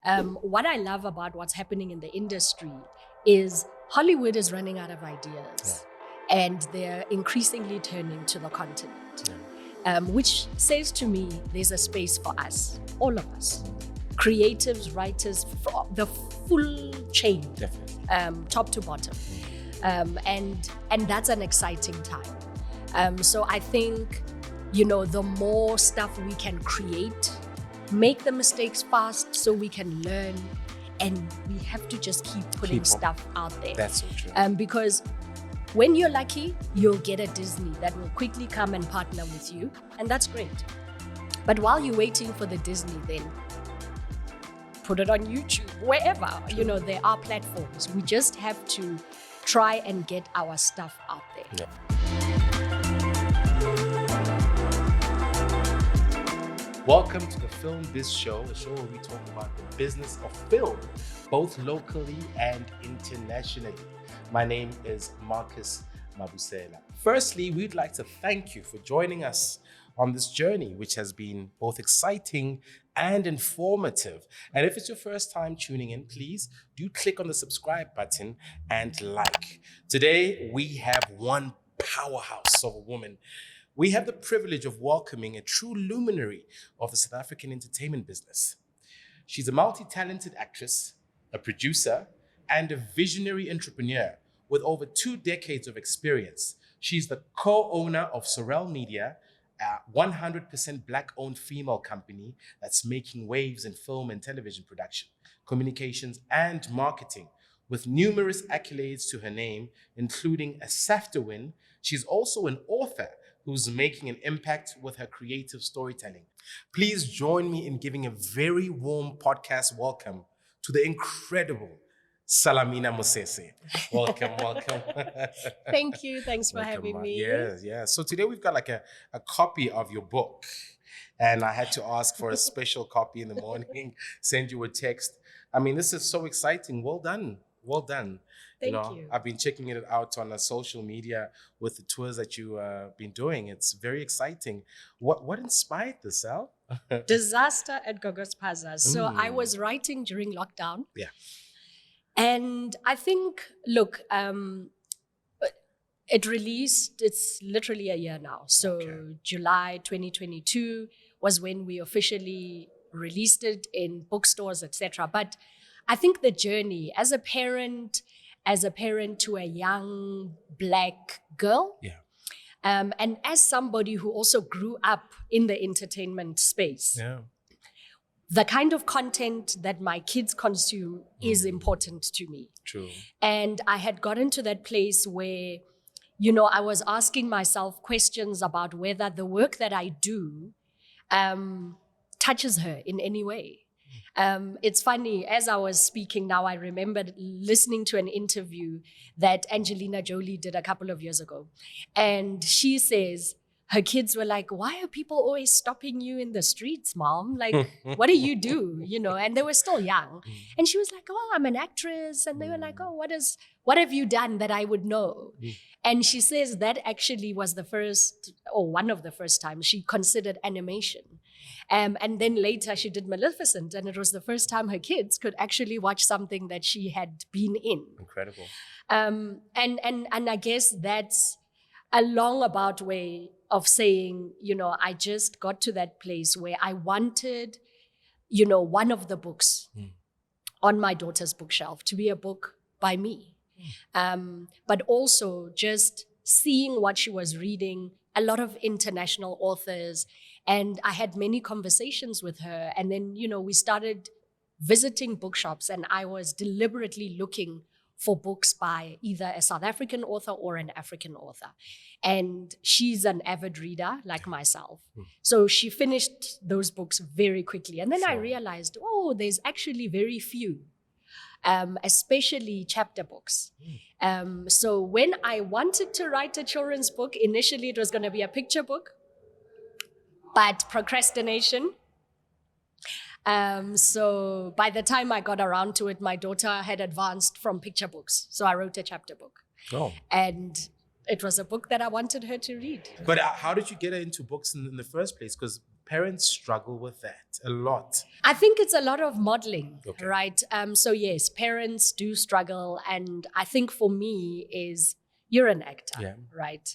What I love about what's happening in the industry is Hollywood is running out of ideas, and they're increasingly turning to the continent, which says to me there's a space for us, all of us, creatives, writers, the full chain, top to bottom, and that's an exciting time. So I think, the more stuff we can create, make the mistakes fast so we can learn, and we have to just keep putting stuff out there. That's so true. Because when you're lucky, you'll get a Disney that will quickly come and partner with you, and that's great. But while you're waiting for the Disney, then put it on YouTube, wherever, there are platforms. We just have to try and get our stuff out there. Welcome to the Film Biz Show, a show where we talk about the business of film, both locally and internationally. My name is Marcus Mabusela. Firstly, we'd like to thank you for joining us on this journey, which has been both exciting and informative. And if it's your first time tuning in, please do click on the subscribe button and like. Today, we have one powerhouse of a woman. We have the privilege of welcoming a true luminary of the South African entertainment business. She's a multi-talented actress, a producer, and a visionary entrepreneur with over 2 decades of experience. She's the co-owner of Sorele Media, a 100% Black-owned female company that's making waves in film and television production, communications, and marketing, with numerous accolades to her name, including a SAFTA win. She's also an author who's making an impact with her creative storytelling. Please join me in giving a very warm podcast welcome to the incredible Salamina Mosese. Welcome. Thank you. Thanks for having me. Yeah. So today we've got like a copy of your book, and I had to ask for a special copy in the morning, send you a text. I mean, this is so exciting. Well done. Thank you. I've been checking it out on social media with the tours that you've been doing. It's very exciting. What inspired this, Sal? Disaster at Gogo's Plaza. So I was writing during lockdown. Yeah. And I think, look, it released, it's literally a year now. So July 2022 was when we officially released it in bookstores, etc. But I think the journey as a parent to a young Black girl, and as somebody who also grew up in the entertainment space, the kind of content that my kids consume is important to me. True. And I had gotten to that place where, I was asking myself questions about whether the work that I do touches her in any way. It's funny, as I was speaking now, I remembered listening to an interview that Angelina Jolie did a couple of years ago. And she says, her kids were like, why are people always stopping you in the streets, Mom? Like, what do you do? And they were still young. And she was like, oh, I'm an actress. And they were like, oh, what have you done that I would know? And she says that actually was the first, or one of the first times she considered animation. And then later she did Maleficent, and it was the first time her kids could actually watch something that she had been in. Incredible. And I guess that's a long about way of saying, I just got to that place where I wanted, one of the books on my daughter's bookshelf to be a book by me. But also just seeing what she was reading, a lot of international authors. And I had many conversations with her. And then, we started visiting bookshops, and I was deliberately looking for books by either a South African author or an African author. And she's an avid reader like myself. So she finished those books very quickly. And then I realized, there's actually very few, especially chapter books. So when I wanted to write a children's book, initially it was going to be a picture book, but procrastination. So by the time I got around to it, my daughter had advanced from picture books. So I wrote a chapter book. And it was a book that I wanted her to read. But how did you get her into books in the first place? Because parents struggle with that a lot. I think it's a lot of modeling, Okay. right? So yes, parents do struggle, and I think for me is you're an actor, Yeah. right?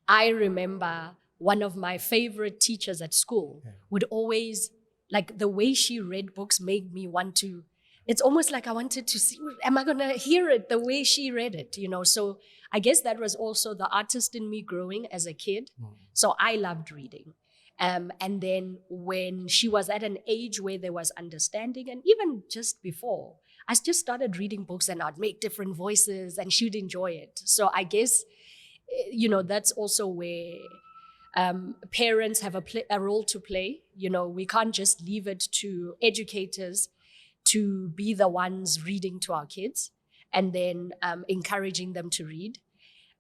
I remember one of my favorite teachers at school would always, like, the way she read books made me want to. It's almost like I wanted to see, am I going to hear it the way she read it, you know? So I guess that was also the artist in me growing as a kid. So I loved reading. And then when she was at an age where there was understanding, and even just before, I just started reading books and I'd make different voices and she'd enjoy it. So I guess, you know, that's also where parents have a role to play. You know, we can't just leave it to educators to be the ones reading to our kids and then encouraging them to read.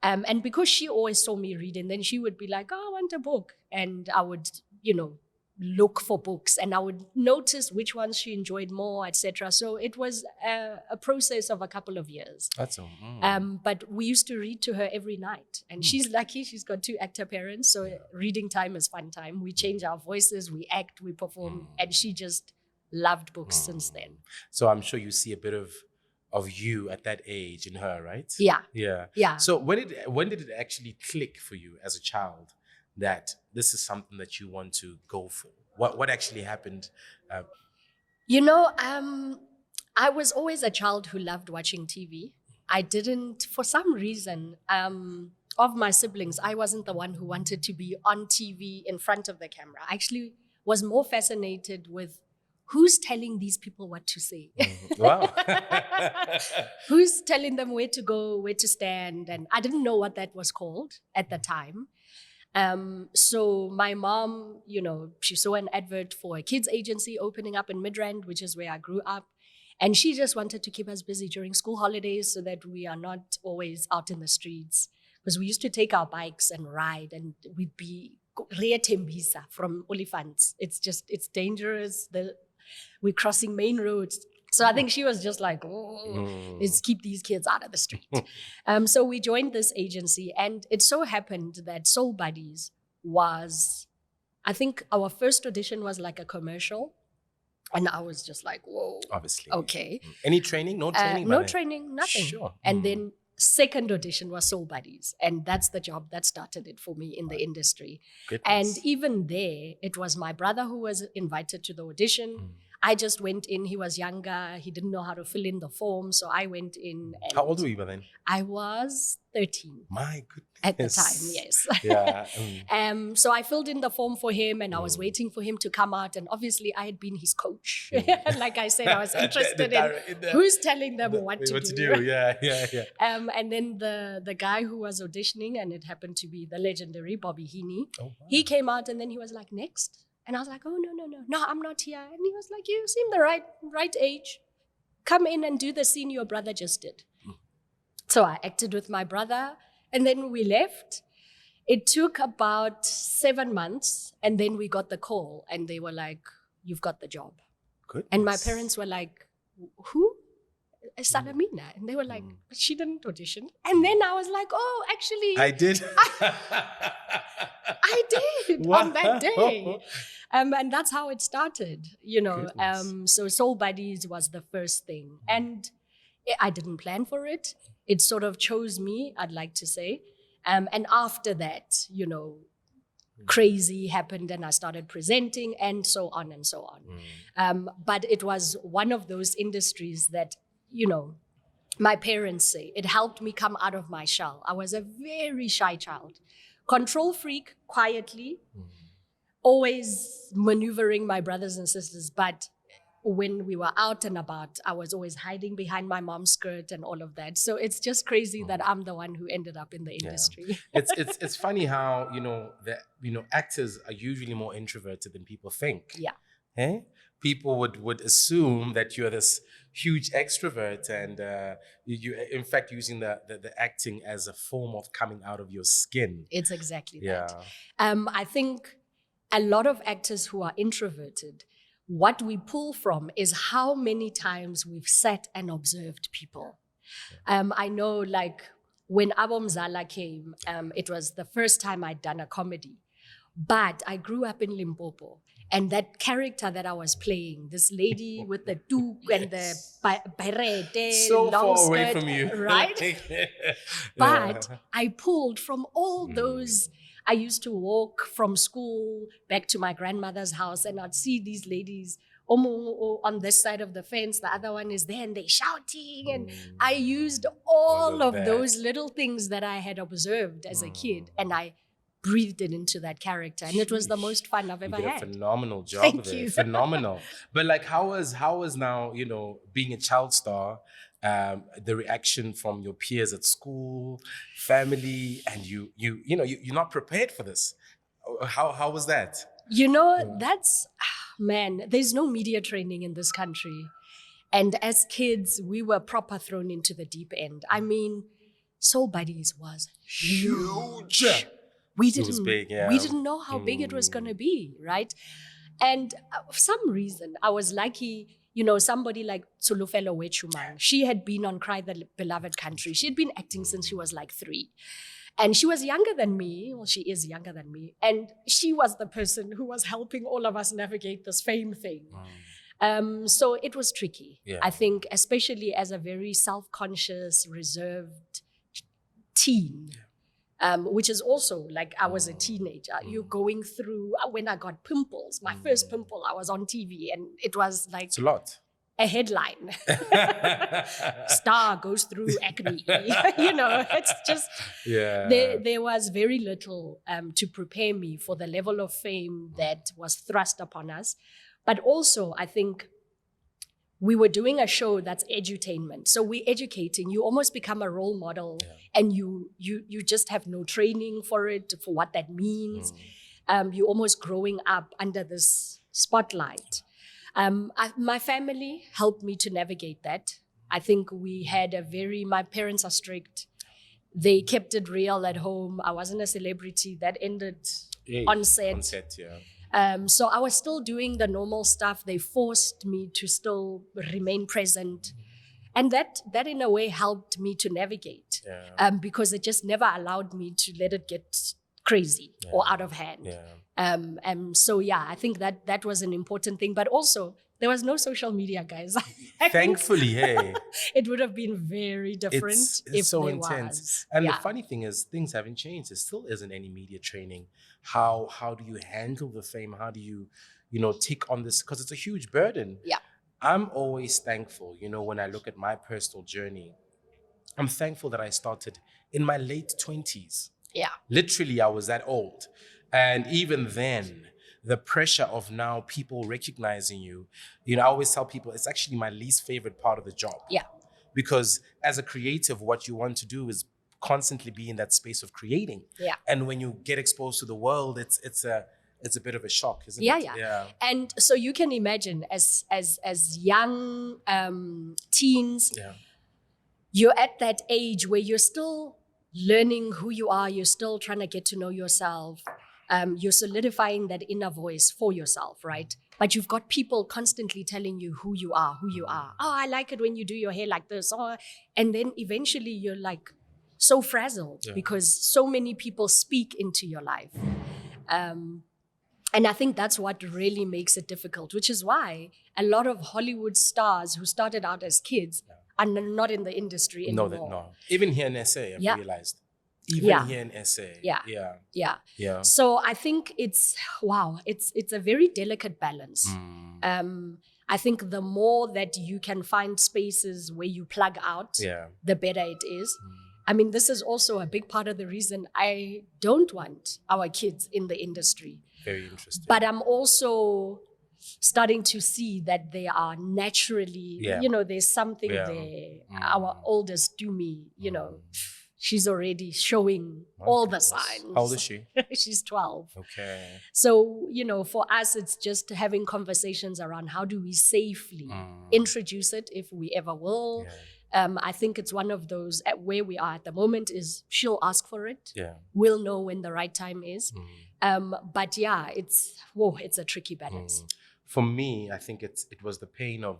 And because she always saw me reading, then she would be like, oh, I want a book. And I would, you know, look for books and I would notice which ones she enjoyed more, etc. So it was a process of a couple of years. That's all. But we used to read to her every night. And she's lucky, she's got 2 actor parents. So reading time is fun time. We change our voices, we act, we perform. And she just loved books since then. So I'm sure you see a bit of you at that age in her, right? Yeah. Yeah. So when did it actually click for you as a child that this is something that you want to go for? What actually happened? You know, I was always a child who loved watching TV. I didn't, for some reason, of my siblings, I wasn't the one who wanted to be on TV in front of the camera. I actually was more fascinated with who's telling these people what to say? Wow. Who's telling them where to go, where to stand? And I didn't know what that was called at the time. So my mom, you know, she saw an advert for a kids agency opening up in Midrand, which is where I grew up. And she just wanted to keep us busy during school holidays so that we are not always out in the streets. Because we used to take our bikes and ride, and we'd be Tembisa from Olifants. It's dangerous. We're crossing main roads. So I think she was just like, let's keep these kids out of the street. So we joined this agency, and it so happened that Soul Buddies was, I think our first audition was like a commercial. And I was just like, whoa. Obviously. Okay. Any training? No training? No training, nothing. Sure. And then second audition was Soul Buddies. And that's the job that started it for me in the industry. Goodness. And even there, it was my brother who was invited to the audition. I just went in. He was younger. He didn't know how to fill in the form. So I went in. And how old were you by then? I was 13. My goodness. At the time, yes. Yeah. So I filled in the form for him and I was waiting for him to come out. And obviously I had been his coach. Like I said, I was interested in who's telling them what to do. Yeah. And then the guy who was auditioning, and it happened to be the legendary Bobby Heaney, he came out and then he was like, next. And I was like, oh, no, I'm not here. And he was like, you seem the right age. Come in and do the scene your brother just did. So I acted with my brother and then we left. It took about 7 months and then we got the call and they were like, you've got the job. Goodness. And my parents were like, who? Salamina. And they were like, but she didn't audition. And then I was like, oh, actually. I did. I did on that day. And that's how it started, you know. So Soul Buddies was the first thing. And I didn't plan for it. It sort of chose me, I'd like to say. And after that, you know, crazy happened and I started presenting and so on and so on. But it was one of those industries that, you know, my parents say it helped me come out of my shell. I was a very shy child, control freak, quietly, always maneuvering my brothers and sisters. But when we were out and about, I was always hiding behind my mom's skirt and all of that. So it's just crazy that I'm the one who ended up in the industry. It's funny how, actors are usually more introverted than people think. Yeah. Eh? People would assume that you're this huge extrovert and you in fact using the acting as a form of coming out of your skin. It's exactly that. I think a lot of actors who are introverted, what we pull from is how many times we've sat and observed people. I know, like, when Abomzala came, it was the first time I'd done a comedy. But I grew up in Limpopo. And that character that I was playing, this lady with the toque and the berete, So long far away skirt, from you. right? But Yeah. I pulled from all those. I used to walk from school back to my grandmother's house, and I'd see these ladies on this side of the fence, the other one is there, and they're shouting. And I used all of that. those little things that I had observed as a kid, and I breathed it into that character, and it was the most fun I've ever You did a had. phenomenal job Thank there. you. Phenomenal. But like, how was now, being a child star, the reaction from your peers at school, family, and you're not prepared for this. How was that? That's, man, there's no media training in this country. And as kids, we were proper thrown into the deep end. I mean, Soul Buddies was huge. We It was big, yeah. We didn't know how big it was going to be, right? And for some reason, I was lucky, somebody like Tsulufelo Wechumang. She had been on Cry the Beloved Country. She had been acting since she was like 3. And she was younger than me. Well, she is younger than me. And she was the person who was helping all of us navigate this fame thing. So it was tricky. Yeah. I think, especially as a very self-conscious, reserved teen. Which is also like I was a teenager. You're going through, when I got pimples, my first pimple, I was on TV, and it was like It's a lot. a headline. Star goes through acne. It's just, there was very little to prepare me for the level of fame that was thrust upon us. But also, I think we were doing a show that's edutainment. So we're educating. You almost become a role model, and you just have no training for it, for what that means. You're almost growing up under this spotlight. My family helped me to navigate that. I think we had my parents are strict. They kept it real at home. I wasn't a celebrity. That ended on set. On set, yeah. So I was still doing the normal stuff. They forced me to still remain present. And that in a way helped me to navigate, because it just never allowed me to let it get crazy or out of hand. So I think that was an important thing. But also, there was no social media, guys. Thankfully, hey. It would have been very different it's so there intense. was. And the funny thing is, things haven't changed. There still isn't any media training. How do you handle the fame? How do you, take on this? Because it's a huge burden. Yeah. I'm always thankful, when I look at my personal journey. I'm thankful that I started in my late 20s. Yeah. Literally, I was that old. And even then, the pressure of now people recognizing you, I always tell people it's actually my least favorite part of the job. Yeah. Because as a creative, what you want to do is constantly be in that space of creating. Yeah. And when you get exposed to the world, it's a bit of a shock, isn't it? Yeah. And so you can imagine as young teens, you're at that age where you're still learning who you are. You're still trying to get to know yourself. You're solidifying that inner voice for yourself, right? But you've got people constantly telling you who you are. Oh, I like it when you do your hair like this. Oh, and then eventually you're like so frazzled because so many people speak into your life. And I think that's what really makes it difficult, which is why a lot of Hollywood stars who started out as kids are not in the industry anymore. No. Even here in SA, I've realized. Even here in SA. Yeah. So I think it's a very delicate balance. I think the more that you can find spaces where you plug out, the better it is. I mean, this is also a big part of the reason I don't want our kids in the industry. Very interesting. But I'm also starting to see that they are naturally, there's something there. Our oldest, Dumi, she's already showing all the signs. How old is she? She's 12. Okay. So, for us, it's just having conversations around how do we safely introduce it if we ever will. I think it's one of those where we are at the moment is she'll ask for it. We'll know when the right time is. But it's a tricky balance. For me, I think it was the pain of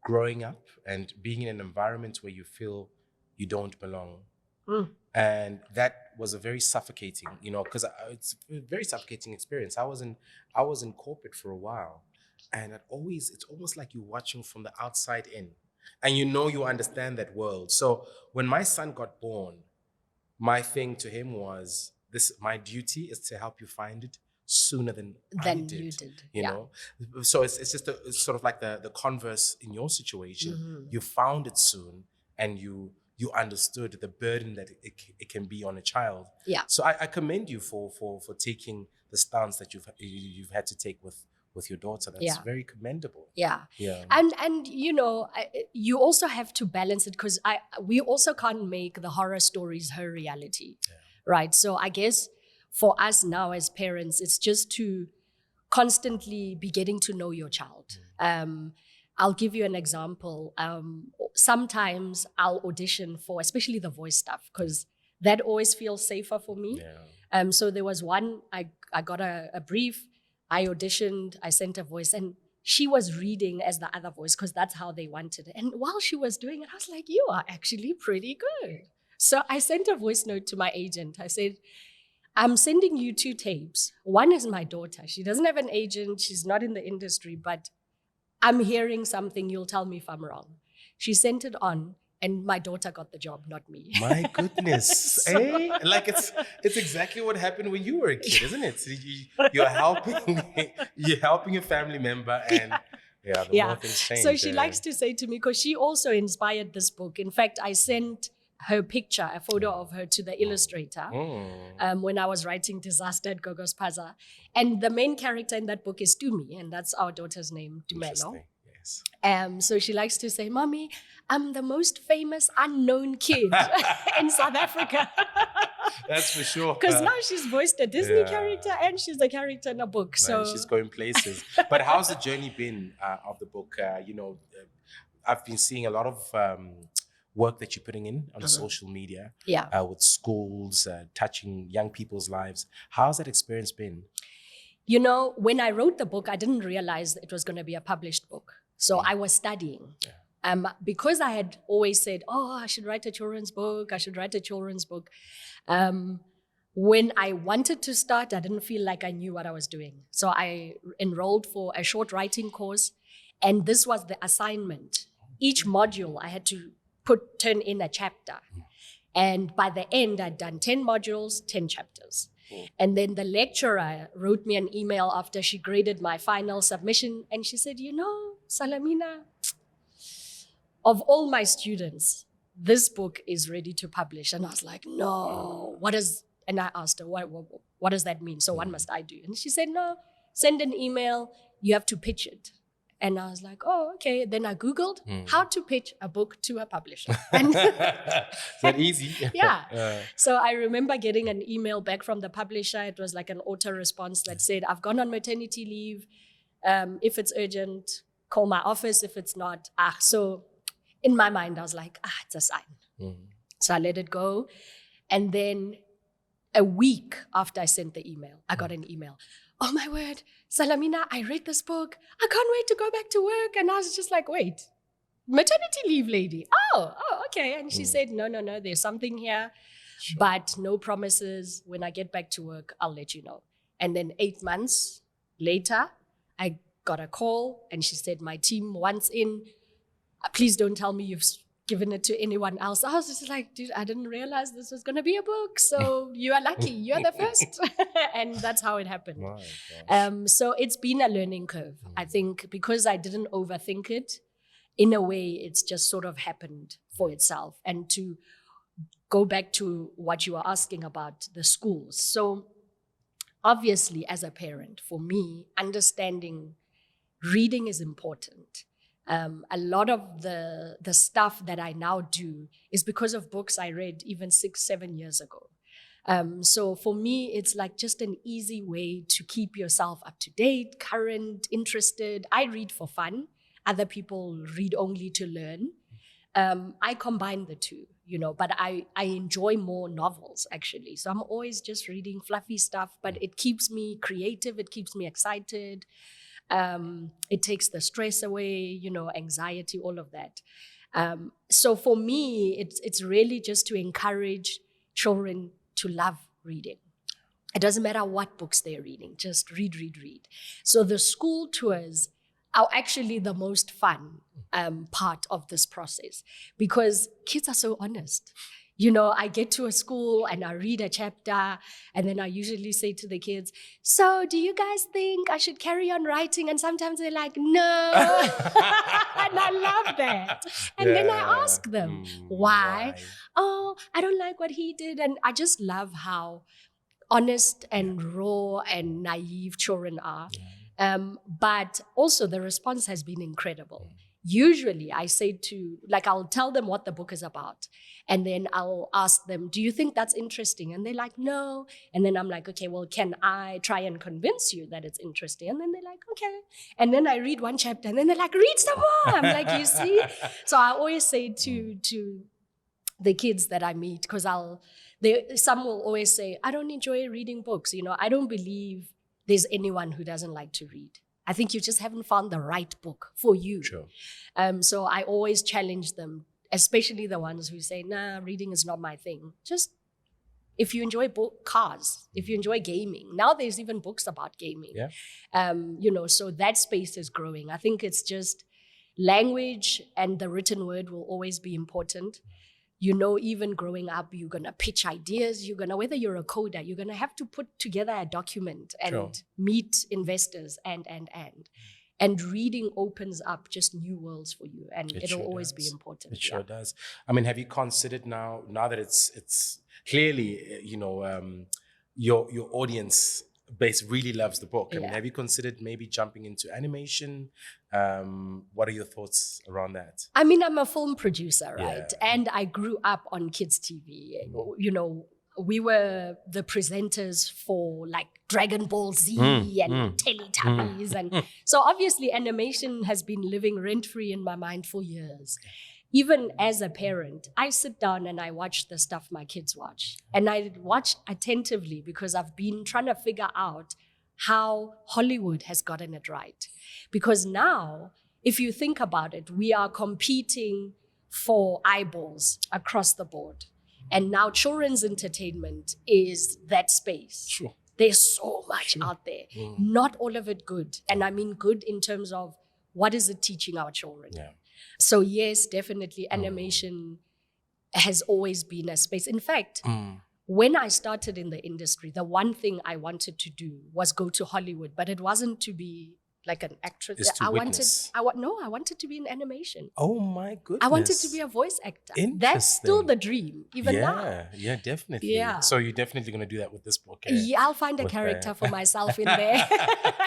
growing up and being in an environment where you feel you don't belong. Mm. And that was a very suffocating, because it's a very suffocating experience. I was in corporate for a while, and it's almost like you're watching from the outside in, and you understand that world. So when my son got born, my thing to him was this: my duty is to help you find it sooner than I Than did. you did. You Yeah. know, so it's sort of like the converse in your situation. Mhm. You found it soon, and you understood the burden that it can be on a child. Yeah. So I commend you for taking the stance that you've had to take with your daughter. That's Yeah. very commendable. Yeah. Yeah. And you also have to balance it, because we also can't make the horror stories her reality. Yeah. Right. So I guess for us now as parents, it's just to constantly be getting to know your child. I'll give you an example. Sometimes I'll audition for, especially the voice stuff, because that always feels safer for me. Yeah. So there was one, I got a brief, I auditioned, I sent a voice, and she was reading as the other voice because that's how they wanted it. And while she was doing it, I was like, you are actually pretty good. So I sent a voice note to my agent. I said, I'm sending you 2 tapes. One is my daughter. She doesn't have an agent. She's not in the industry, but I'm hearing something. You'll tell me if I'm wrong. She sent it on, and my daughter got the job, not me. My goodness. So- Like it's exactly what happened when you were a kid, isn't it? So you're helping your family member, and the more things change. So she likes to say to me, because she also inspired this book. In fact, I sent her picture, a photo of her, to the illustrator when I was writing Disaster at Gogo's Paza. And the main character in that book is Tumi, and that's our daughter's name, Dumelo. Interesting. Yes. So she likes to say, Mommy, I'm the most famous unknown kid in South Africa. That's for sure. Because now she's voiced a Disney character and she's a character in a book. Man, So she's going places. But how's the journey been of the book? I've been seeing a lot of work that you're putting in on social media with schools, touching young people's lives. How's that experience been? When I wrote the book, I didn't realize it was going to be a published book. So I was studying. Because I had always said, I should write a children's book. When I wanted to start, I didn't feel like I knew what I was doing. So I enrolled for a short writing course, and this was the assignment. Each module, I had to turn in a chapter. And by the end, I'd done 10 modules, 10 chapters. And then the lecturer wrote me an email after she graded my final submission, and she said, Salamina, of all my students, this book is ready to publish. And I was like, no, and I asked her, what does that mean? So what must I do? And she said, no, send an email, you have to pitch it. And I was like, oh, okay. Then I Googled how to pitch a book to a publisher. Is that easy? Yeah. So I remember getting an email back from the publisher. It was like an auto response that said, I've gone on maternity leave. If it's urgent, call my office. If it's not, So in my mind, I was like, it's a sign. So I let it go. And then a week after I sent the email, I got an email. Oh my word, Salamina, I read this book. I can't wait to go back to work. And I was just like, wait, maternity leave lady. Oh, okay. And she said, no, there's something here, but no promises. When I get back to work, I'll let you know. And then 8 months later, I got a call and she said, my team wants in. Please don't tell me you've given it to anyone else. I was just like, dude, I didn't realize this was going to be a book. So you are lucky. You're the first. And that's how it happened. My gosh. So it's been a learning curve. I think because I didn't overthink it, in a way, it's just sort of happened for itself. And to go back to what you were asking about the schools. So obviously, as a parent, for me, understanding reading is important. A lot of the stuff that I now do is because of books I read even 6-7 years ago. So for me, it's like just an easy way to keep yourself up to date, current, interested. I read for fun. Other people read only to learn. I combine the two, but I enjoy more novels, actually. So I'm always just reading fluffy stuff, but it keeps me creative. It keeps me excited. It takes the stress away, you know, anxiety, all of that. So for me, it's really just to encourage children to love reading. It doesn't matter what books they're reading, just read, read, read. So the school tours are actually the most fun part of this process because kids are so honest. You know, I get to a school and I read a chapter, and then I usually say to the kids, so do you guys think I should carry on writing? And sometimes they're like, no. And I love that. And then I ask them, why? Oh, I don't like what he did. And I just love how honest and raw and naive children are. But also the response has been incredible. Usually I say I'll tell them what the book is about. And then I'll ask them, do you think that's interesting? And they're like, no. And then I'm like, okay, well, can I try and convince you that it's interesting? And then they're like, okay. And then I read one chapter and then they're like, read some more. I'm like, you see? So I always say to the kids that I meet, because some will always say, I don't enjoy reading books. You know, I don't believe there's anyone who doesn't like to read. I think you just haven't found the right book for you. Sure. So I always challenge them, especially the ones who say, nah, reading is not my thing. Just, if you enjoy cars, if you enjoy gaming, now there's even books about gaming. Yeah. You know, so that space is growing. I think it's just language and the written word will always be important. You know, even growing up, you're going to pitch ideas. Whether you're a coder, you're going to have to put together a document and meet investors and reading opens up just new worlds for you. And it'll always be important. It sure does. I mean, have you considered now that it's clearly, you know, your audience base really loves the book. I mean, have you considered maybe jumping into animation? What are your thoughts around that? I mean, I'm a film producer, right? And I grew up on kids' TV. You know, we were the presenters for like Dragon Ball Z and Teletubbies. And so obviously animation has been living rent-free in my mind for years. Even as a parent, I sit down and I watch the stuff my kids watch. And I watch attentively because I've been trying to figure out how Hollywood has gotten it right. Because now, if you think about it, we are competing for eyeballs across the board. And now children's entertainment is that space. Sure. There's so much out there. Not all of it good. And I mean good in terms of what is it teaching our children? Yeah. So yes, definitely animation has always been a space. In fact, when I started in the industry, the one thing I wanted to do was go to Hollywood, but it wasn't to be like an actress. I wanted to be in animation. Oh my goodness. I wanted to be a voice actor. That's still the dream, even now. Yeah, definitely. Yeah. So you're definitely going to do that with this book. Yeah, I'll find a character for myself in there.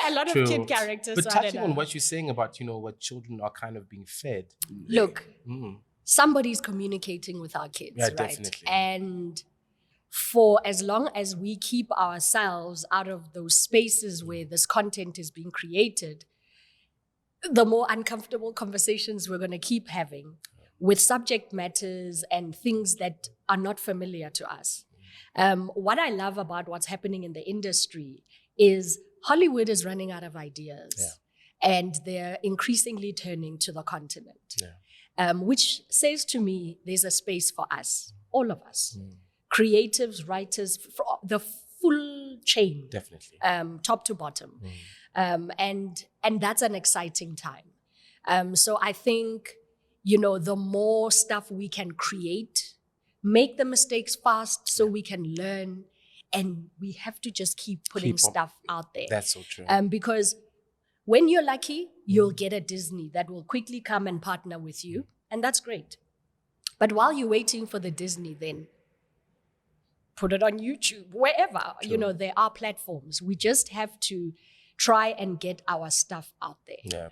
A lot of kid characters. But touching on what you're saying about, you know, what children are kind of being fed. Look, somebody's communicating with our kids, right? Definitely. And for as long as we keep ourselves out of those spaces where this content is being created, the more uncomfortable conversations we're going to keep having with subject matters and things that are not familiar to us. What I love about what's happening in the industry is Hollywood is running out of ideas and they're increasingly turning to the continent, which says to me there's a space for us, all of us. Creatives, writers, the full chain, definitely, top to bottom, and that's an exciting time. So I think, you know, the more stuff we can create, make the mistakes fast, so we can learn, and we have to just keep putting stuff out there. That's so true. Because when you're lucky, you'll get a Disney that will quickly come and partner with you, and that's great. But while you're waiting for the Disney, then put it on YouTube, wherever. True. You know, there are platforms. We just have to try and get our stuff out there. Yeah.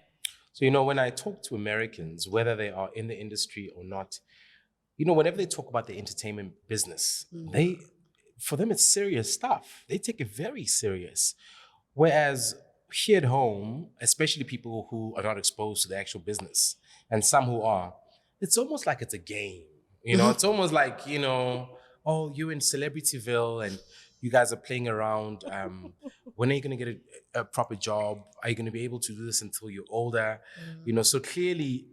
So, you know, when I talk to Americans, whether they are in the industry or not, you know, whenever they talk about the entertainment business, for them, it's serious stuff. They take it very serious. Whereas here at home, especially people who are not exposed to the actual business, and some who are, it's almost like it's a game. You know, it's almost like, you know, oh, you're in Celebrityville and you guys are playing around when are you going to get a proper job? Are you going to be able to do this until you're older? So clearly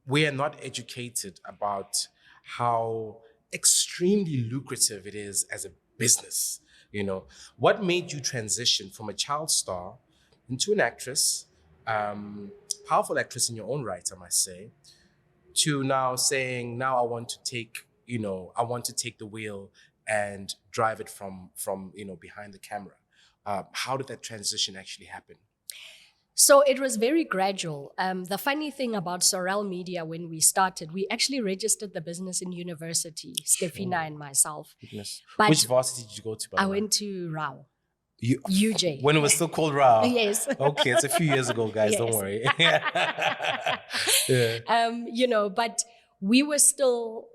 we are not educated about how extremely lucrative it is as a business. What made you transition from a child star into an actress, powerful actress in your own right, I must say, to now saying, now I want to take the wheel and drive it from behind the camera? How did that transition actually happen? So it was very gradual. The funny thing about Sorele Media, when we started, we actually registered the business in university, Stefina and myself. Goodness. But which varsity did you go to? I went to Rao. You, UJ. When it was still called Rao? Yes. Okay, it's a few years ago, guys. Yes. Don't worry. Yeah. But we were still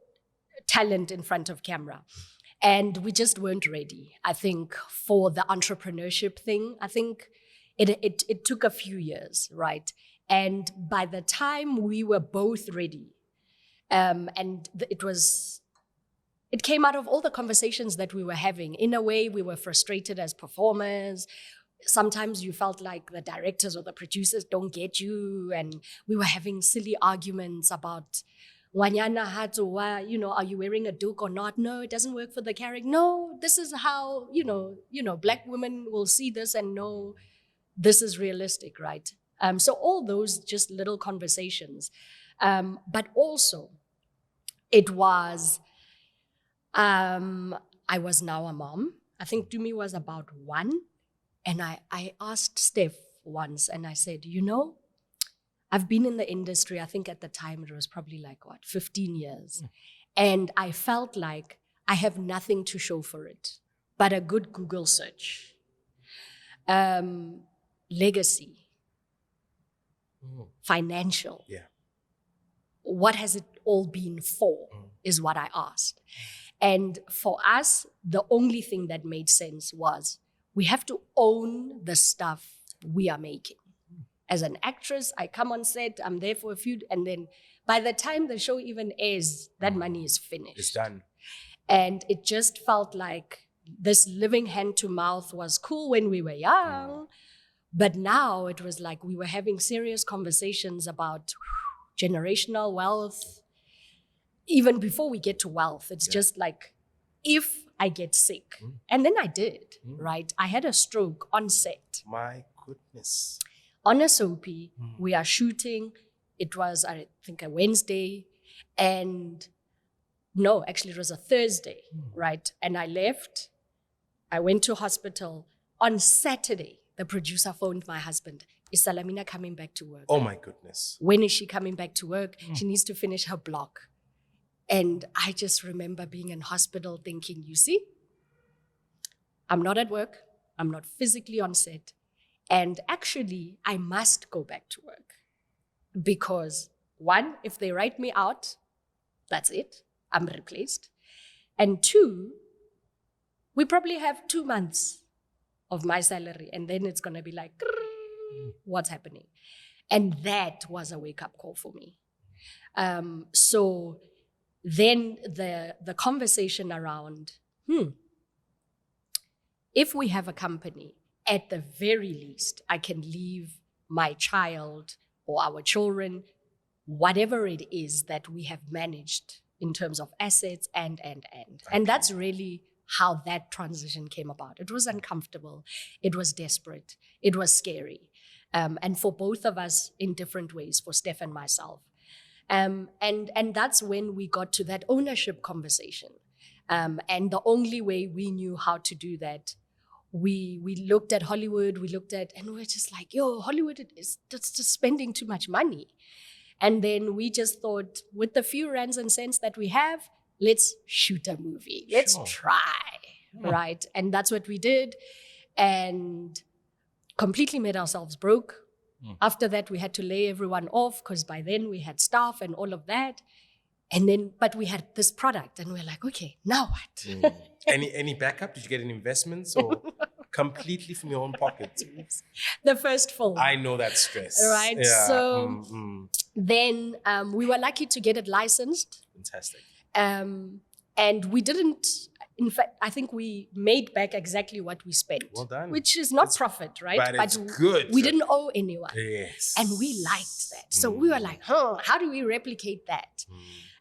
talent in front of camera. And we just weren't ready, I think, for the entrepreneurship thing. I think it took a few years, right? And by the time we were both ready, it came out of all the conversations that we were having. In a way, we were frustrated as performers. Sometimes you felt like the directors or the producers don't get you. And we were having silly arguments about, Wanyana Hatsuwa, are you wearing a duke or not? No, it doesn't work for the character. No, this is how, Black women will see this and know this is realistic, right? So all those just little conversations. But also, it was, I was now a mom. I think Dumi was about 1. And I asked Steph once and I said, I've been in the industry, I think at the time it was probably 15 years. And I felt like I have nothing to show for it but a good Google search. Legacy. Financial. Yeah. What has it all been for is what I asked. And for us, the only thing that made sense was we have to own the stuff we are making. As an actress, I come on set, I'm there for a few, and then by the time the show even airs, that money is finished. It's done. And it just felt like this living hand to mouth was cool when we were young, but now it was like we were having serious conversations about generational wealth. Even before we get to wealth, it's just like, if I get sick, and then I did, right? I had a stroke on set. My goodness. On a soapy, we are shooting. It was, I think, a Wednesday. And no, actually, it was a Thursday, right? And I left. I went to hospital. On Saturday, the producer phoned my husband. Is Salamina coming back to work? Oh, my goodness. When is she coming back to work? She needs to finish her block. And I just remember being in hospital thinking, you see, I'm not at work. I'm not physically on set. And actually, I must go back to work because 1, if they write me out, that's it. I'm replaced. And 2, we probably have 2 months of my salary. And then it's going to be like, what's happening? And that was a wake-up call for me. So then the conversation around, if we have a company, at the very least, I can leave my child or our children, whatever it is that we have managed in terms of assets and. And that's really how that transition came about. It was uncomfortable. It was desperate. It was scary. And for both of us in different ways, for Steph and myself. And that's when we got to that ownership conversation. And the only way we knew how to do that, we looked at Hollywood, and we were just like, Hollywood is just spending too much money. And then we just thought, with the few rands and cents that we have, let's shoot a movie. Let's try, right? And that's what we did. And completely made ourselves broke. After that, we had to lay everyone off because by then we had staff and all of that. And then, but we had this product and we're like, okay, now what? Any backup? Did you get any investments or completely from your own pocket? The first film. I know that stress. Right. Yeah. So then we were lucky to get it licensed. Fantastic. And we didn't in fact, I think we made back exactly what we spent. Well done. Which is not profit, right? But it's good. We didn't owe anyone. Yes. And we liked that. So we were like, how do we replicate that?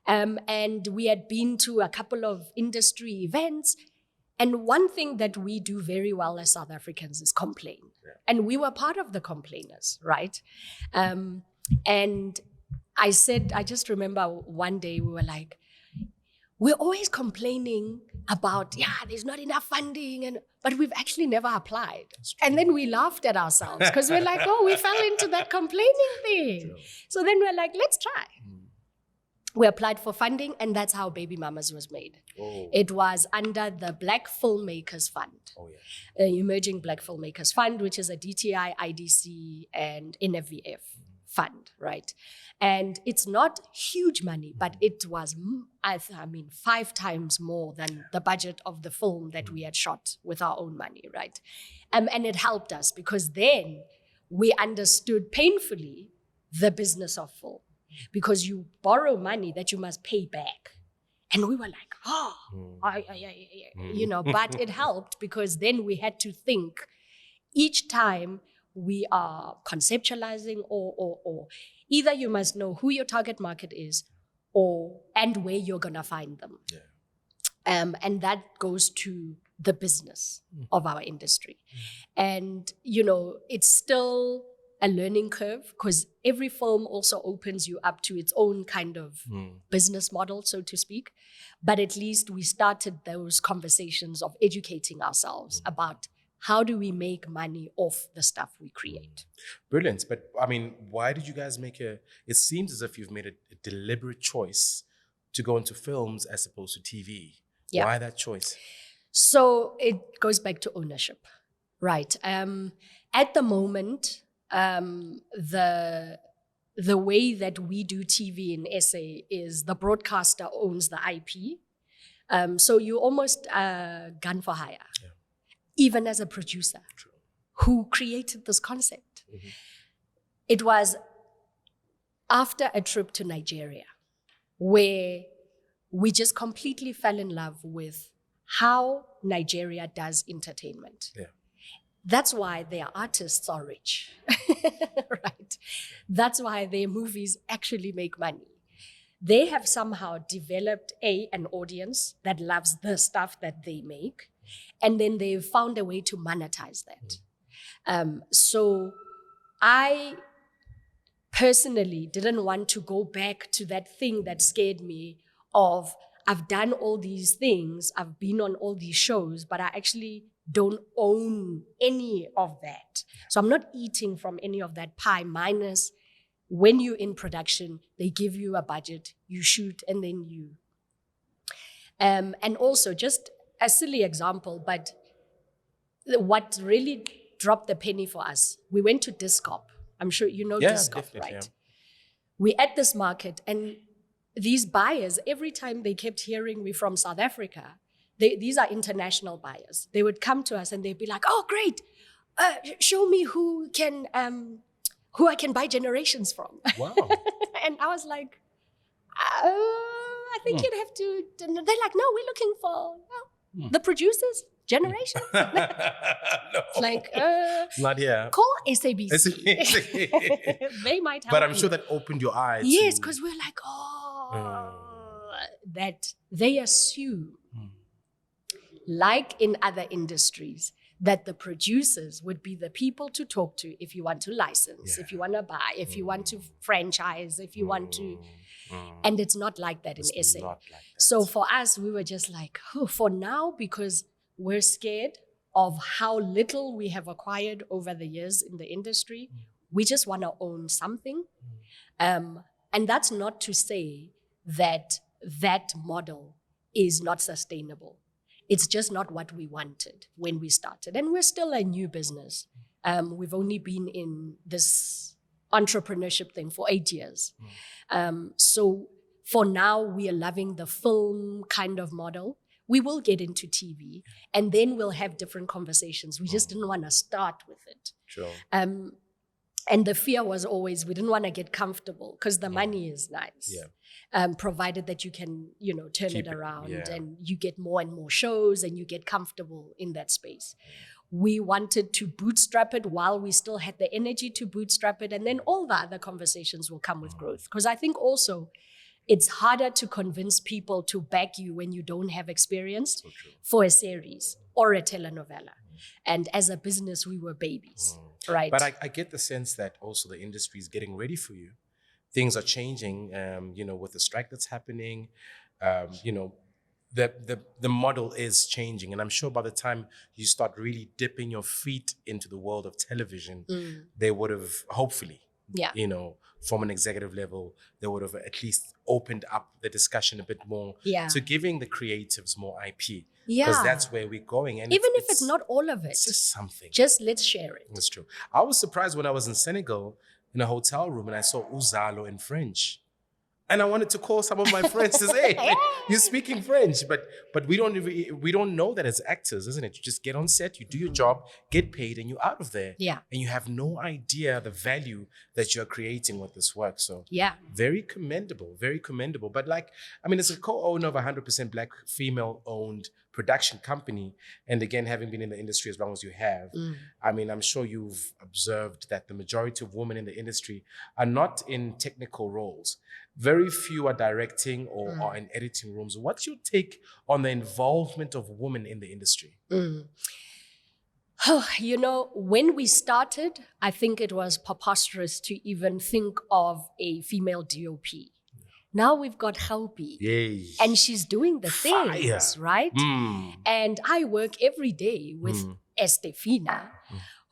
And we had been to a couple of industry events. And one thing that we do very well as South Africans is complain. Yeah. And we were part of the complainers, right? And I just remember one day we were like, we're always complaining about, there's not enough funding, but we've actually never applied. And then we laughed at ourselves because we're like, we fell into that complaining thing. True. So then we're like, let's try. We applied for funding, and that's how Baby Mamas was made. Oh. It was under the Black Filmmakers Fund, Emerging Black Filmmakers Fund, which is a DTI, IDC, and NFVF fund, right? And it's not huge money, but it was, 5 times more than the budget of the film that we had shot with our own money, right? And it helped us because then we understood painfully the business of film. Because you borrow money that you must pay back. And we were like, but it helped because then we had to think each time we are conceptualizing or either you must know who your target market is and where you're going to find them. Yeah. And that goes to the business of our industry. And, it's still a learning curve because every film also opens you up to its own kind of business model, so to speak. But at least we started those conversations of educating ourselves about how do we make money off the stuff we create. Brilliant. But why did you guys it seems as if you've made a deliberate choice to go into films as opposed to TV. Yeah. Why that choice? So it goes back to ownership, right? At the moment, the way that we do TV in SA is the broadcaster owns the IP. So you almost gun for hire, even as a producer. True. Who created this concept. Mm-hmm. It was after a trip to Nigeria where we just completely fell in love with how Nigeria does entertainment. Yeah. That's why their artists are rich, right? That's why their movies actually make money. They have somehow developed an audience that loves the stuff that they make, and then they've found a way to monetize that. So I personally didn't want to go back to that thing that scared me of I've done all these things, I've been on all these shows, but I actually don't own any of that. So I'm not eating from any of that pie, minus when you're in production, they give you a budget, you shoot, and then you. And also, just a silly example, but what really dropped the penny for us, we went to Discop. I'm sure you know Discop, right? Yeah. We're at this market, and these buyers, every time they kept hearing we from South Africa, these are international buyers. They would come to us and they'd be like, "Oh, great! Show me who I can buy Generations from." Wow! And I was like, "I think you'd have to." They're like, "No, we're looking for the producers, Generations." No. Like, not here. Call SABC. They might help. But I'm sure that opened your eyes. Yes, because we're like, that they assume. Like in other industries, that the producers would be the people to talk to if you want to license, if you want to buy, if you want to franchise, if you want to. And it's not like that in SA. Not like that. So for us, we were just like, for now, because we're scared of how little we have acquired over the years in the industry, we just want to own something. And that's not to say that that model is not sustainable. It's just not what we wanted when we started. And we're still a new business. We've only been in this entrepreneurship thing for 8 years. So for now, we are loving the film kind of model. We will get into TV, and then we'll have different conversations. We just didn't want to start with it. Sure. And the fear was always, we didn't want to get comfortable because the money is nice. Provided that you can, turn it around and you get more and more shows and you get comfortable in that space. We wanted to bootstrap it while we still had the energy to bootstrap it. And then all the other conversations will come with growth. Because I think also it's harder to convince people to back you when you don't have experience for a series or a telenovela. And as a business, we were babies, right? But I get the sense that also the industry is getting ready for you. Things are changing, with the strike that's happening, the model is changing. And I'm sure by the time you start really dipping your feet into the world of television, they would have hopefully, from an executive level, they would have at least opened up the discussion a bit more to giving the creatives more IP. Because that's where we're going. And even if it's not all of it. It's just something. Just let's share it. That's true. I was surprised when I was in Senegal in a hotel room and I saw Uzalo in French. And I wanted to call some of my friends to say, hey, you're speaking French. But we don't know that as actors, isn't it? You just get on set, you do your job, get paid, and you're out of there. Yeah. And you have no idea the value that you're creating with this work. So very commendable, very commendable. But as a co-owner of a 100% Black female-owned production company, and again, having been in the industry as long as you have, I'm sure you've observed that the majority of women in the industry are not in technical roles. Very few are directing or are in editing rooms. What's your take on the involvement of women in the industry? When we started, I think it was preposterous to even think of a female DOP. Now we've got Helpy. Yay. And she's doing the things, right? And I work every day with Estefina,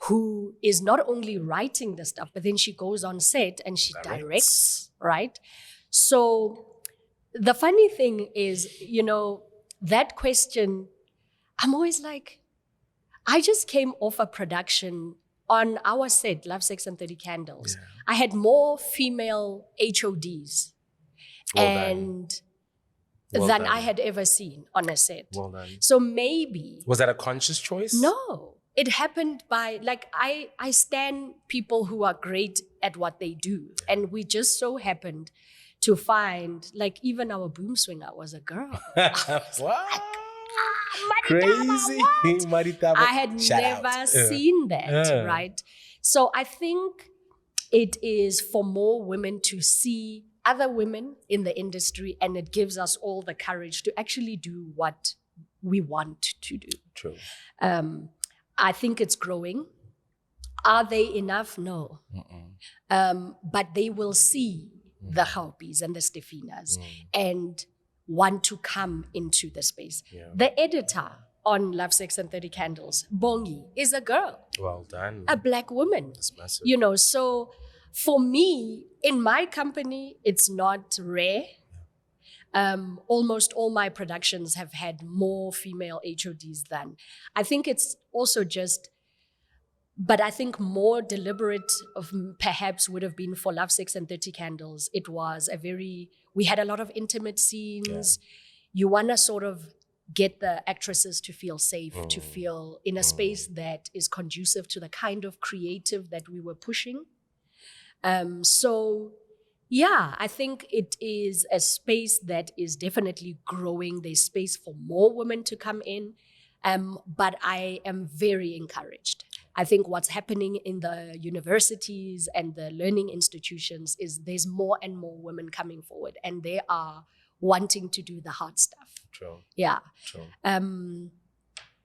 who is not only writing the stuff, but then she goes on set and she directs, right? So the funny thing is, that question, I'm always like, I just came off a production on our set, Love, Sex, and 30 Candles. Yeah. I had more female HODs than I had ever seen on a set. Well done. So maybe... Was that a conscious choice? No. It happened by, I stand people who are great at what they do. And we just so happened to find, even our boom swinger was a girl. What? Crazy. Maritaba. I had never seen that, right? So I think it is for more women to see other women in the industry, and it gives us all the courage to actually do what we want to do. True. I think it's growing. Are they enough? No. But they will see the Helpies and the Stefinas and want to come into the space. Yeah. The editor on Love, Sex, and 30 Candles, Bongi, is a girl. Well done. A Black woman. That's massive. So for me, in my company, it's not rare. Almost all my productions have had more female HODs than. I think it's also but I think more deliberate perhaps would have been for Love, Sex, and 30 Candles. It was we had a lot of intimate scenes. Yeah. You want to sort of get the actresses to feel safe, to feel in a space that is conducive to the kind of creative that we were pushing. I think it is a space that is definitely growing. There's space for more women to come in. But I am very encouraged. I think what's happening in the universities and the learning institutions is there's more and more women coming forward, and they are wanting to do the hard stuff. True. Yeah. True.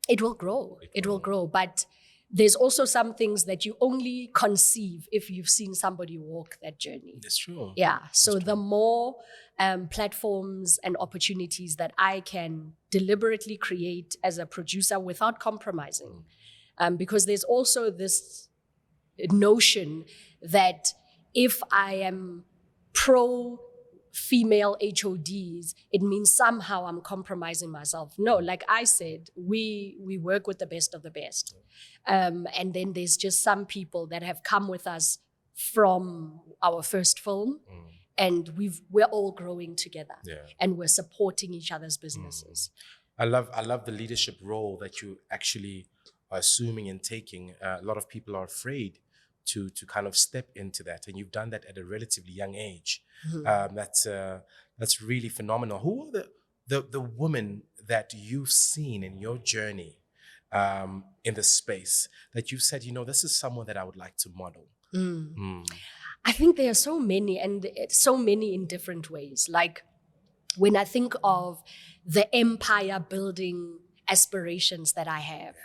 It will grow. It will grow. But there's also some things that you only conceive if you've seen somebody walk that journey. That's true. Yeah. So the more platforms and opportunities that I can deliberately create as a producer without compromising, because there's also this notion that if I am pro-female HODs, it means somehow I'm compromising myself. No, like I said, we work with the best of the best. And then there's just some people that have come with us from our first film, and we're all growing together, and we're supporting each other's businesses. I love the leadership role that you actually are assuming and taking. A lot of people are afraid to kind of step into that, and you've done that at a relatively young age. That's really phenomenal. Who are the women that you've seen in your journey in the space that you've said, this is someone that I would like to model? I think there are so many, and so many in different ways. Like when I think of the empire building aspirations that I have,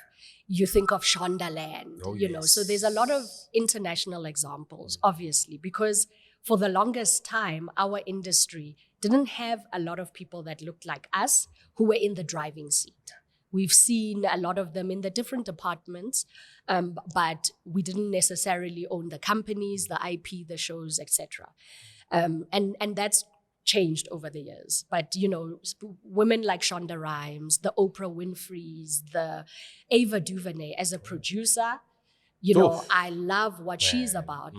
you think of Shondaland, so there's a lot of international examples, obviously, because for the longest time, our industry didn't have a lot of people that looked like us who were in the driving seat. We've seen a lot of them in the different departments, but we didn't necessarily own the companies, the IP, the shows, etc. And that's changed over the years. But, women like Shonda Rhimes, the Oprah Winfreys, the Ava DuVernay, as a producer, I love what she's about.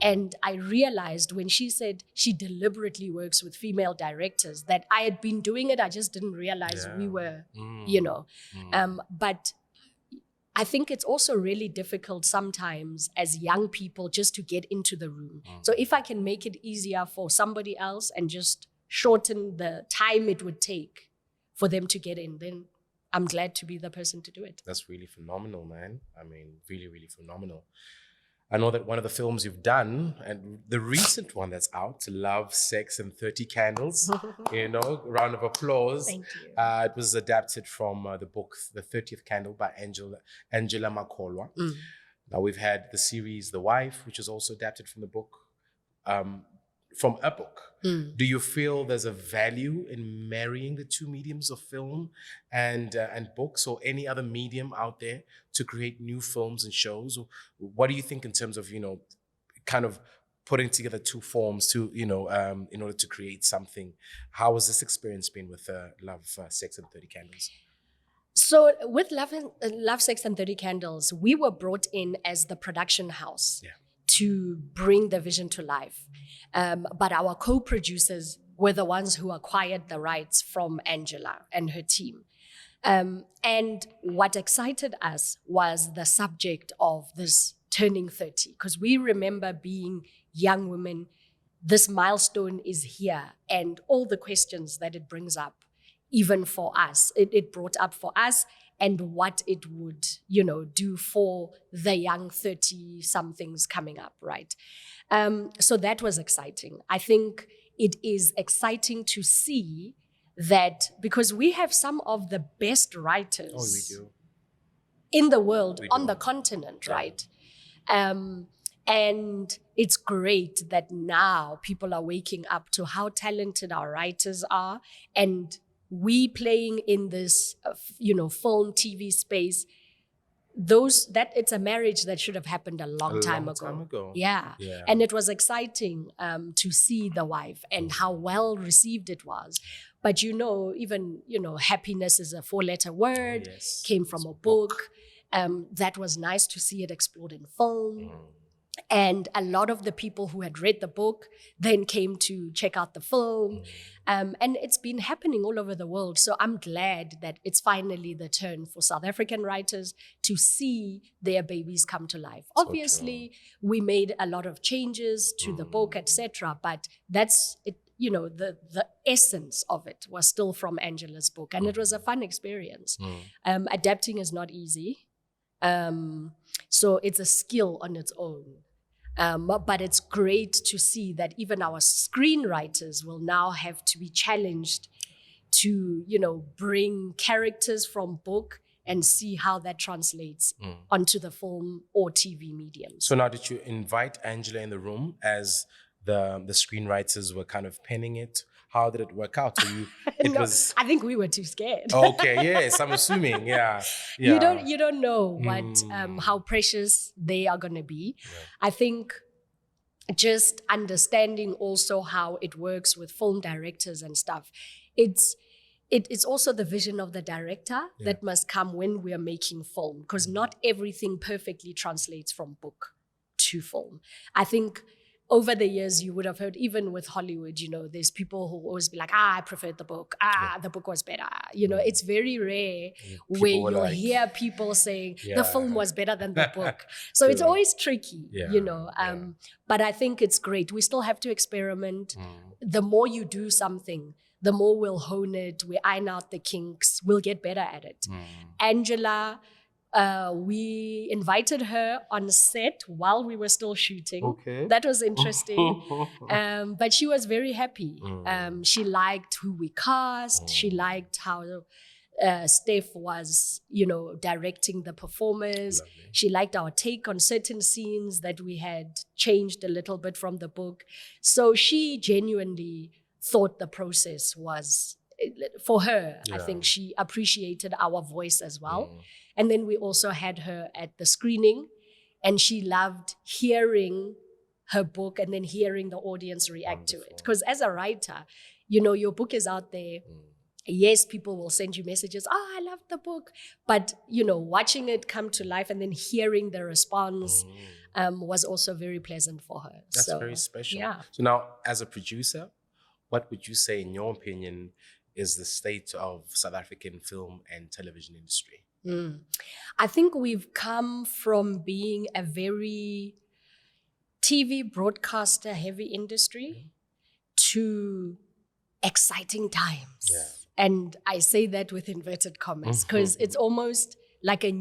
And I realized when she said she deliberately works with female directors that I had been doing it, I just didn't realize we were, But I think it's also really difficult sometimes as young people just to get into the room. So if I can make it easier for somebody else and just shorten the time it would take for them to get in, then I'm glad to be the person to do it. That's really phenomenal, man. I mean, really, really phenomenal. I know that one of the films you've done, and the recent one that's out, Love, Sex, and 30 Candles, round of applause. Thank you. It was adapted from the book, The 30th Candle by Angela Makolwa. Now we've had the series, The Wife, which is also adapted from the book, from a book. Do you feel there's a value in marrying the two mediums of film and books, or any other medium out there, to create new films and shows? Or what do you think in terms of, kind of putting together two forms to, in order to create something? How has this experience been with Love, Sex, and 30 Candles? So with Love, Sex, and 30 Candles, we were brought in as the production house to bring the vision to life. But our co-producers were the ones who acquired the rights from Angela and her team. And what excited us was the subject of this turning 30, because we remember being young women. This milestone is here, and all the questions that it brings up, even for us, it brought up for us, and what it would, do for the young 30-somethings coming up, right? So that was exciting. I think it is exciting to see that, because we have some of the best writers in the world, on the continent, right? And it's great that now people are waking up to how talented our writers are, and we playing in this, film, TV space. That it's a marriage that should have happened a long time ago. Yeah. And it was exciting to see The Wife and how well received it was. But even happiness is a 4-letter word, came from a book. That was nice to see it explored in film. And a lot of the people who had read the book then came to check out the film. And it's been happening all over the world. So I'm glad that it's finally the turn for South African writers to see their babies come to life. Obviously, we made a lot of changes to the book, etc. But that's it. The essence of it was still from Angela's book. And it was a fun experience. Adapting is not easy. So it's a skill on its own. But it's great to see that even our screenwriters will now have to be challenged to, bring characters from book and see how that translates onto the film or TV medium. So now, did you invite Angela in the room as the screenwriters were kind of penning it? How did it work out? So I think we were too scared. Okay, yes, I'm assuming, yeah. You don't know how precious they are going to be. I think just understanding also how it works with film directors and stuff. It's also the vision of the director that must come when we are making film, because not everything perfectly translates from book to film. I think over the years, you would have heard, even with Hollywood, there's people who always be like, I preferred the book. The book was better. It's very rare where People were you'll like- hear people saying the Yeah. film was better than the book. So it's True. always tricky, Yeah. But I think it's great. We still have to experiment. The more you do something, the more we'll hone it. We iron out the kinks. We'll get better at it. Angela, we invited her on set while we were still shooting. Okay. That was interesting. But she was very happy. She liked who we cast. She liked how Steph was, directing the performers. Lovely. She liked our take on certain scenes that we had changed a little bit from the book. So she genuinely thought the process was, for her, I think she appreciated our voice as well. And then we also had her at the screening, and she loved hearing her book and then hearing the audience react to it. Because as a writer, your book is out there. Yes, people will send you messages, I loved the book. But, watching it come to life and then hearing the response was also very pleasant for her. That's very special. Yeah. So now, as a producer, what would you say, in your opinion, is the state of South African film and television industry? I think we've come from being a very TV broadcaster heavy industry to exciting times. Yeah. And I say that with inverted commas because it's almost like we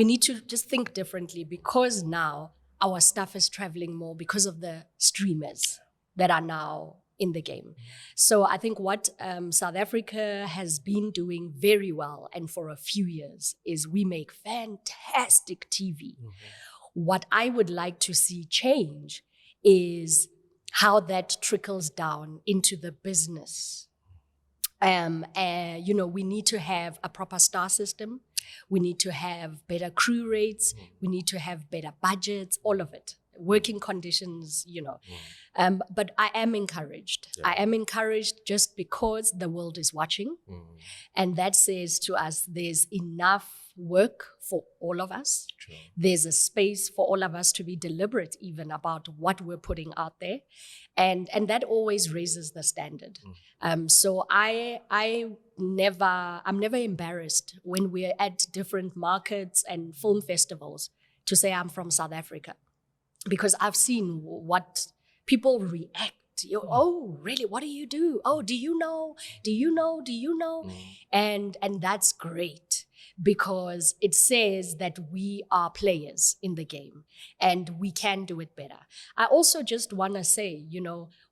need to just think differently, because now our stuff is traveling more because of the streamers that are now in the game. So I think what South Africa has been doing very well, and for a few years, is we make fantastic TV. What I would like to see change is how that trickles down into the business. We need to have a proper star system. We need to have better crew rates. We need to have better budgets, all of it. Working conditions, But I am encouraged. Yeah. I am encouraged just because the world is watching. And that says to us, there's enough work for all of us. True. There's a space for all of us to be deliberate even about what we're putting out there. And that always raises the standard. So I'm never embarrassed when we're at different markets and film festivals to say I'm from South Africa. Because I've seen what people react. Oh, really? What do you do? Oh, do you know? Do you know? Do you know? And that's great, because it says that we are players in the game and we can do it better. I also just want to say,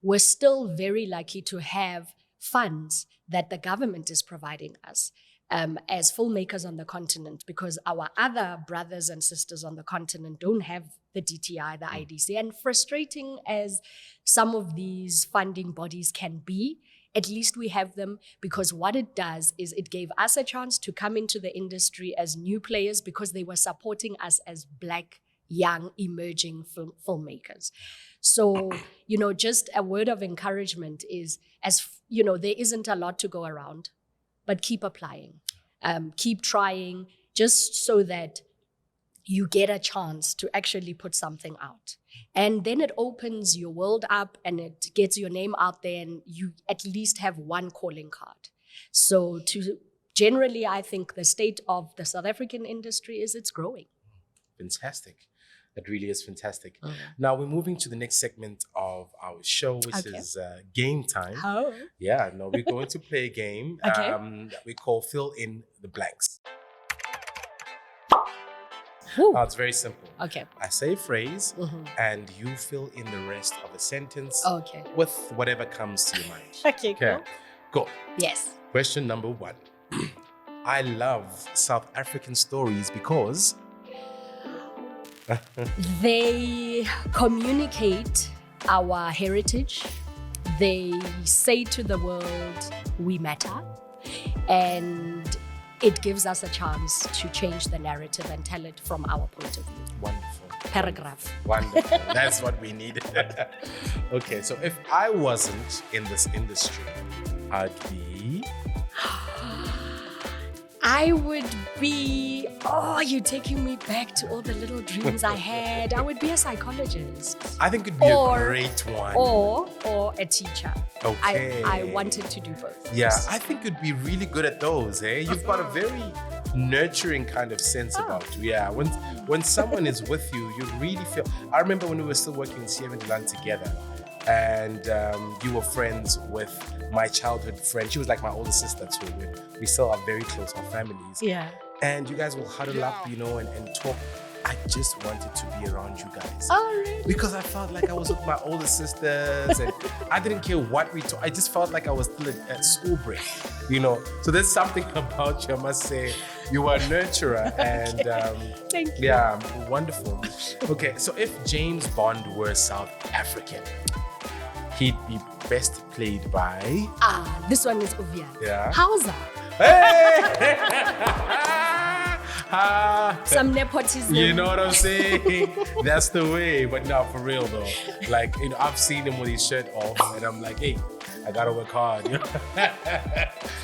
we're still very lucky to have funds that the government is providing us. As filmmakers on the continent, because our other brothers and sisters on the continent don't have the DTI, the IDC. And frustrating as some of these funding bodies can be, at least we have them, because what it does is it gave us a chance to come into the industry as new players because they were supporting us as Black, young, emerging filmmakers. So, just a word of encouragement is, there isn't a lot to go around. But keep applying, keep trying, just so that you get a chance to actually put something out. And then it opens your world up and it gets your name out there, and you at least have one calling card. So generally, I think the state of the South African industry is it's growing. Fantastic. That really is fantastic. Now we're moving to the next segment of our show, which is game time. Oh. Yeah, no, we're going to play a game that we call Fill in the Blanks. Now it's very simple. Okay. I say a phrase and you fill in the rest of the sentence Okay. with whatever comes to your mind. Okay, cool. Go. Yes. Question number 1. I love South African stories because... They communicate our heritage. They say to the world, we matter. And it gives us a chance to change the narrative and tell it from our point of view. Wonderful. Paragraph. Wonderful. That's what we need. Okay, so if I wasn't in this industry, I'd be... I would be, you're taking me back to all the little dreams I had. I would be a psychologist. I think it'd be a great one. Or a teacher. Okay. I wanted to do both. Yeah, I think you'd be really good at those, eh? You've got a very nurturing kind of sense about you. Yeah, when someone is with you, you really feel... I remember when we were still working in Sierra Leone together, and you were friends with my childhood friend. She was like my older sister too. We still are very close, our families. Yeah. And you guys will huddle up, and talk. I just wanted to be around you guys. Oh, really? Because I felt like I was with my older sisters, and I didn't care what we talked. I just felt like I was still at school break, So there's something about you, I must say. You are a nurturer, and Thank you. Yeah, wonderful. Okay, so if James Bond were South African, he'd be best played by... This one is obvious. Yeah. Hausa. Hey! Some nepotism. You know what I'm saying? That's the way. But no, for real though. Like, I've seen him with his shirt off, and I'm like, hey, I gotta work hard.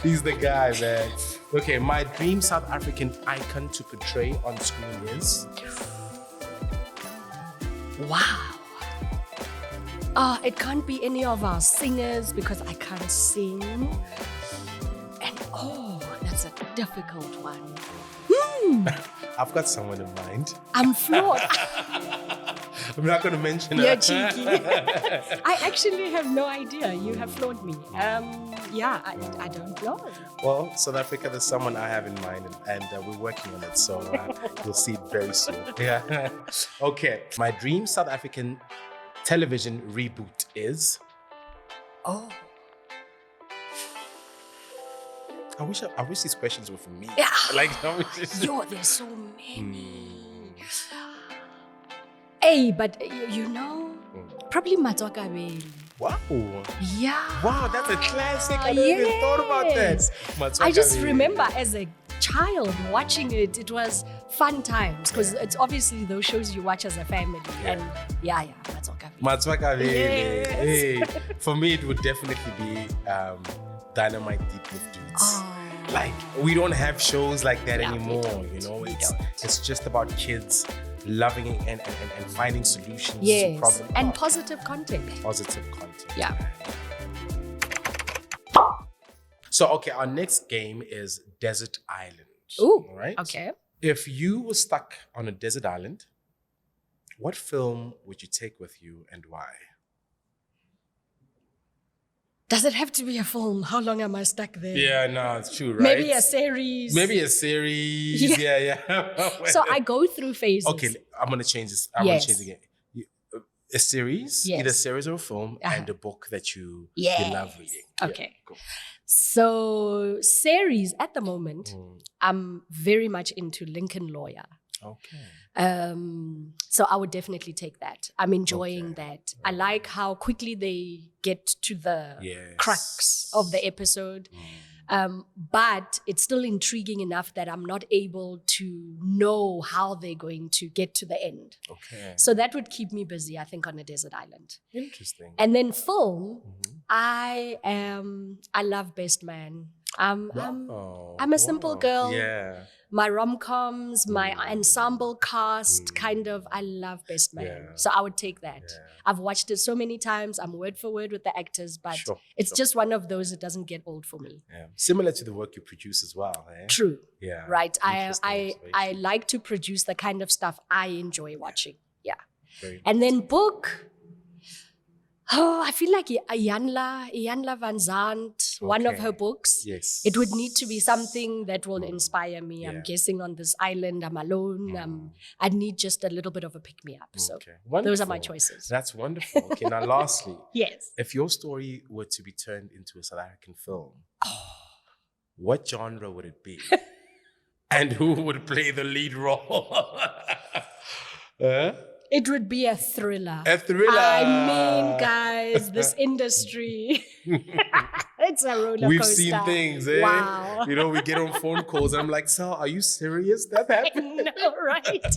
He's the guy, man. Okay, my dream South African icon to portray on screen is... Wow. It can't be any of our singers because I can't sing. And that's a difficult one. I've got someone in mind. I'm floored. I'm not going to mention her. You're cheeky. I actually have no idea. You have floored me. I don't know. Well, South Africa, there's someone I have in mind, and we're working on it, so you'll see it very soon. Yeah. Okay. My dream South African television reboot is... I wish these questions were for me. Yeah. There's so many. Hey, but probably Matswakabeli. Wow. Yeah. Wow, that's a classic. I never even thought about that. I just remember as a child watching it. It was fun times because it's obviously those shows you watch as a family. And Matswakabeli. Yes. Hey, for me, it would definitely be Dynamite Deep with Dudes. Like, we don't have shows like that anymore. It's just about kids loving it and finding solutions to problems. And positive content. Yeah. So, okay, our next game is Desert Island. Ooh, all right? Okay. If you were stuck on a desert island, what film would you take with you and why? Does it have to be a film? How long am I stuck there? Yeah, no, it's true, right? Maybe a series. Yeah. So I go through phases. Okay, I'm going to change this. I'm going to change again. A series, Yes. either a series or a film, and a book that you love reading. Okay. Yeah, cool. So series at the moment, I'm very much into Lincoln Lawyer. Okay. So I would definitely take that. I'm enjoying that. I like how quickly they get to the crux of the episode. But it's still intriguing enough that I'm not able to know how they're going to get to the end. Okay. So that would keep me busy, I think, on a desert island. Interesting. And then film, I love Best Man. I'm a simple girl. Yeah. My rom-coms, my ensemble cast, I love Best Man. Yeah. So I would take that. Yeah. I've watched it so many times. I'm word for word with the actors, but it's just one of those that doesn't get old for me. Yeah. Similar to the work you produce as well, eh? True. Yeah. Right. I like to produce the kind of stuff I enjoy watching. Yeah. And then book. I feel like Iyanla van Zandt, one of her books. Yes. It would need to be something that will inspire me. I'm guessing on this island, I'm alone. I need just a little bit of a pick-me-up. So those are my choices. That's wonderful. Okay, now lastly, yes. If your story were to be turned into a South African film, what genre would it be? And who would play the lead role? It would be a thriller. A thriller. I mean, guys, this industry, it's a roller coaster. We've seen things, eh? Wow. We get on phone calls and I'm like, Sal, are you serious? That happened? No, right?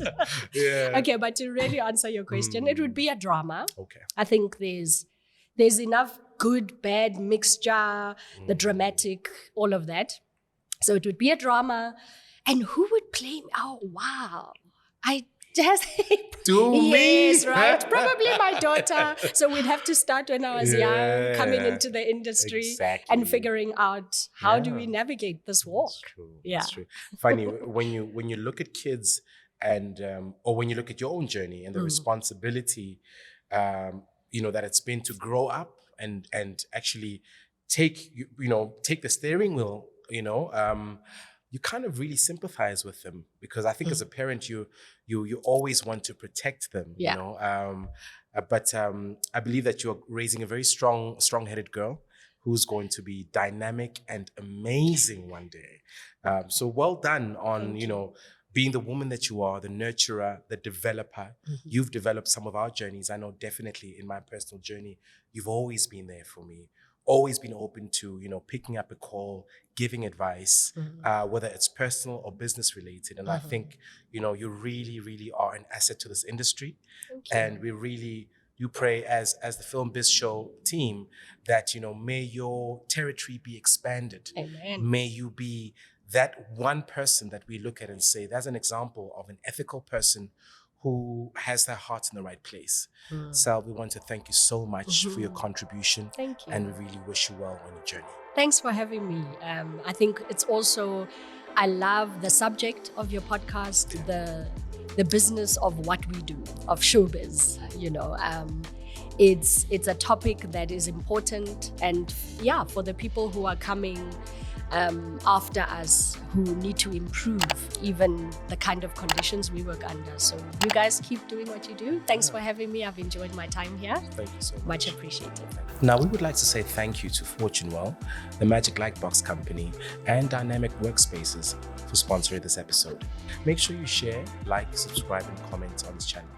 Yeah. Okay, but to really answer your question, it would be a drama. Okay. I think there's enough good, bad mixture, the dramatic, all of that. So it would be a drama. And who would play? Oh, wow. I just... Do Yes, me. right. Probably my daughter. So we'd have to start when I was young, coming Yeah. into the industry Exactly. and figuring out how do we Yeah. navigate this walk. That's true. Yeah. That's true. Funny when you look at kids and or when you look at your own journey and the responsibility, that it's been to grow up and actually take the steering wheel. You kind of really sympathize with them because I think as a parent you always want to protect them. Yeah. But I believe that you're raising a very strong-headed girl who's going to be dynamic and amazing one day. So well done on, being the woman that you are, the nurturer, the developer. You've developed some of our journeys. I know definitely in my personal journey, you've always been there for me, always been open to, picking up a call, giving advice, whether it's personal or business related. And I think, you really, really are an asset to this industry. Thank you. And we really do pray as the Film Biz Show team that, may your territory be expanded. Amen. May you be that one person that we look at and say, that's an example of an ethical person who has their heart in the right place. Sal, we want to thank you so much for your contribution. Thank you. And we really wish you well on your journey. Thanks for having me. I think it's also, I love the subject of your podcast, the business of what we do, of showbiz. It's a topic that is important, and for the people who are coming after us, who need to improve even the kind of conditions we work under. So you guys keep doing what you do. Thanks for having me. I've enjoyed my time here. Thank you so much. Much appreciated. Now, we would like to say thank you to Fortunewell, the Magic Lightbox Company, and Dynamic Workspaces for sponsoring this episode. Make sure you share, like, subscribe, and comment on this channel.